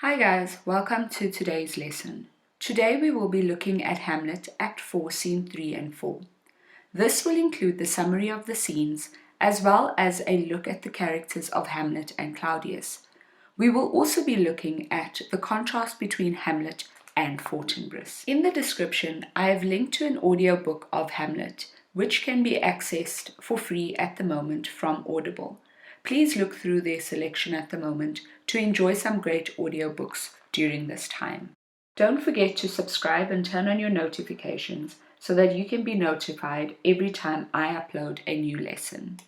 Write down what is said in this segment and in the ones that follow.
Hi guys, welcome to today's lesson. Today we will be looking at Hamlet, Act 4, Scene 3 and 4. This will include the summary of the scenes as well as a look at the characters of Hamlet and Claudius. We will also be looking at the contrast between Hamlet and Fortinbras. In the description, I have linked to an audiobook of Hamlet, which can be accessed for free at the moment from Audible. Please look through their selection at the moment to enjoy some great audiobooks during this time. Don't forget to subscribe and turn on your notifications so that you can be notified every time I upload a new lesson.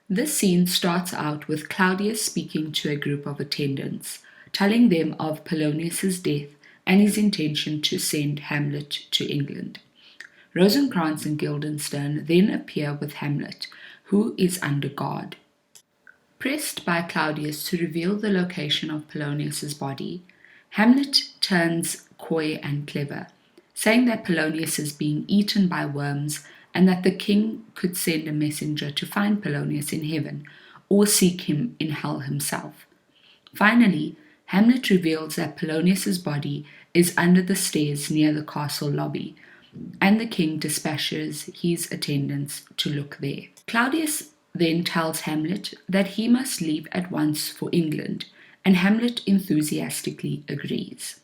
This scene starts out with Claudius speaking to a group of attendants, telling them of Polonius's death and his intention to send Hamlet to England. Rosencrantz and Guildenstern then appear with Hamlet, who is under guard. Pressed by Claudius to reveal the location of Polonius's body, Hamlet turns coy and clever, saying that Polonius is being eaten by worms and that the king could send a messenger to find Polonius in heaven or seek him in hell himself. Finally, Hamlet reveals that Polonius's body is under the stairs near the castle lobby, and the king dispatches his attendants to look there. Claudius then tells Hamlet that he must leave at once for England, and Hamlet enthusiastically agrees.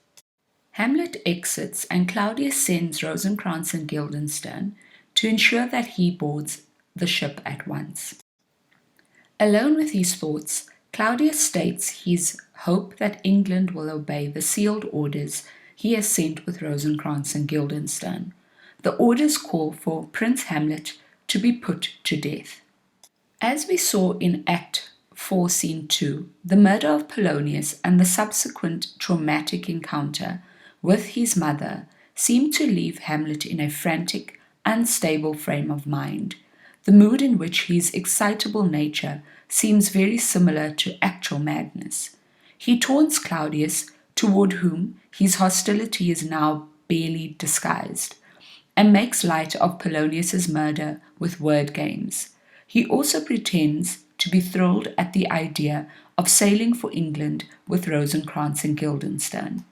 Hamlet exits, and Claudius sends Rosencrantz and Guildenstern to ensure that he boards the ship at once. Alone with his thoughts, Claudius states his hope that England will obey the sealed orders he has sent with Rosencrantz and Guildenstern. The orders call for Prince Hamlet to be put to death. As we saw in Act 4, Scene 2, the murder of Polonius and the subsequent traumatic encounter with his mother seem to leave Hamlet in a frantic, unstable frame of mind, the mood in which his excitable nature seems very similar to actual madness. He taunts Claudius, toward whom his hostility is now barely disguised, and makes light of Polonius's murder with word games. He also pretends to be thrilled at the idea of sailing for England with Rosencrantz and Guildenstern.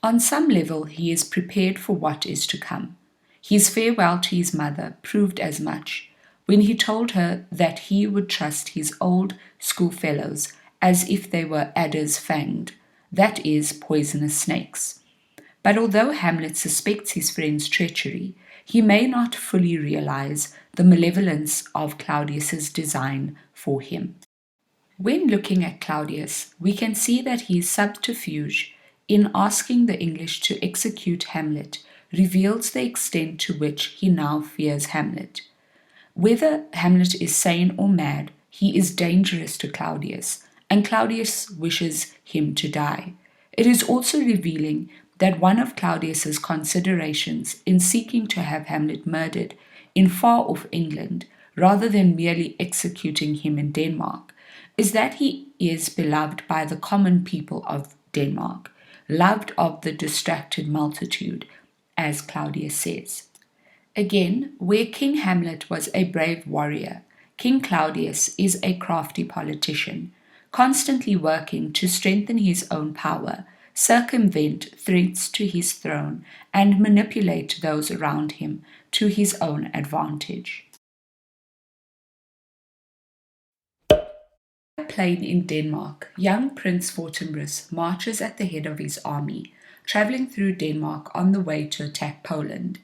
On some level, he is prepared for what is to come. His farewell to his mother proved as much, when he told her that he would trust his old schoolfellows as if they were adders fanged, that is, poisonous snakes. But although Hamlet suspects his friend's treachery, he may not fully realize the malevolence of Claudius's design for him. When looking at Claudius, we can see that his subterfuge in asking the English to execute Hamlet reveals the extent to which he now fears Hamlet. Whether Hamlet is sane or mad, he is dangerous to Claudius, and Claudius wishes him to die. It is also revealing that one of Claudius's considerations in seeking to have Hamlet murdered in far-off England, rather than merely executing him in Denmark, is that he is beloved by the common people of Denmark, loved of the distracted multitude, as Claudius says. Again, where King Hamlet was a brave warrior, King Claudius is a crafty politician, constantly working to strengthen his own power, circumvent threats to his throne, and manipulate those around him to his own advantage. On a plain in Denmark, young Prince Fortinbras marches at the head of his army, traveling through Denmark on the way to attack Poland.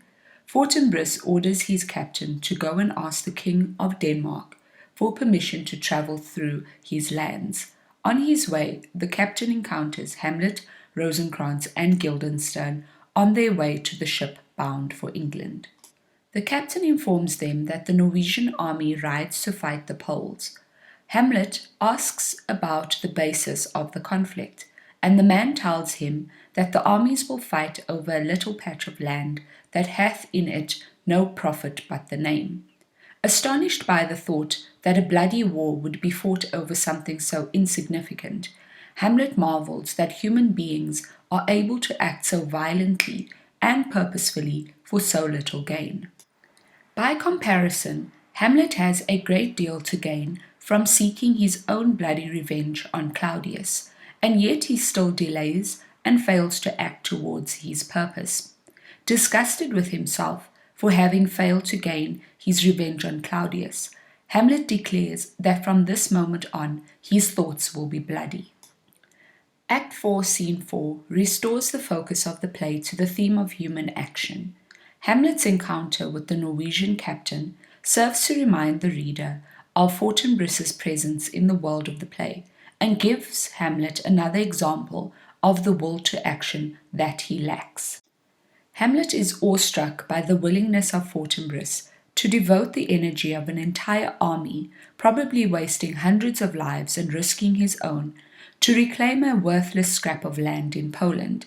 Fortinbras orders his captain to go and ask the King of Denmark for permission to travel through his lands. On his way, the captain encounters Hamlet, Rosencrantz, and Guildenstern on their way to the ship bound for England. The captain informs them that the Norwegian army rides to fight the Poles. Hamlet asks about the basis of the conflict, and the man tells him that the armies will fight over a little patch of land that hath in it no profit but the name. Astonished by the thought that a bloody war would be fought over something so insignificant, Hamlet marvels that human beings are able to act so violently and purposefully for so little gain. By comparison, Hamlet has a great deal to gain from seeking his own bloody revenge on Claudius, and yet he still delays and fails to act towards his purpose. Disgusted with himself for having failed to gain his revenge on Claudius, Hamlet declares that from this moment on his thoughts will be bloody. Act 4, Scene 4 restores the focus of the play to the theme of human action. Hamlet's encounter with the Norwegian captain serves to remind the reader of Fortinbris's presence in the world of the play and gives Hamlet another example of the will to action that he lacks. Hamlet is awestruck by the willingness of Fortinbris to devote the energy of an entire army, probably wasting hundreds of lives and risking his own, to reclaim a worthless scrap of land in Poland.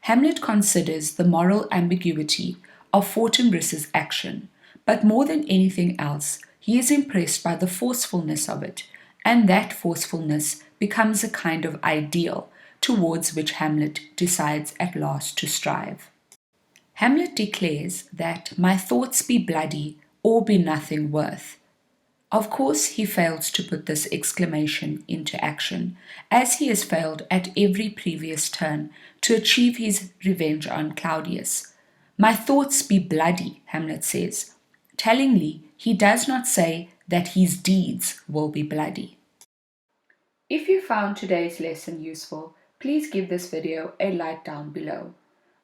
Hamlet considers the moral ambiguity of Fortinbris's action, but more than anything else, he is impressed by the forcefulness of it, and that forcefulness becomes a kind of ideal towards which Hamlet decides at last to strive. Hamlet declares that my thoughts be bloody or be nothing worth. Of course, he fails to put this exclamation into action, as he has failed at every previous turn to achieve his revenge on Claudius. My thoughts be bloody, Hamlet says. Tellingly, he does not say that his deeds will be bloody. If you found today's lesson useful, please give this video a like down below.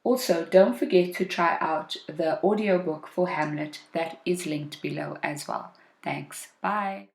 Also, don't forget to try out the audiobook for Hamlet that is linked below as well. Thanks. Bye.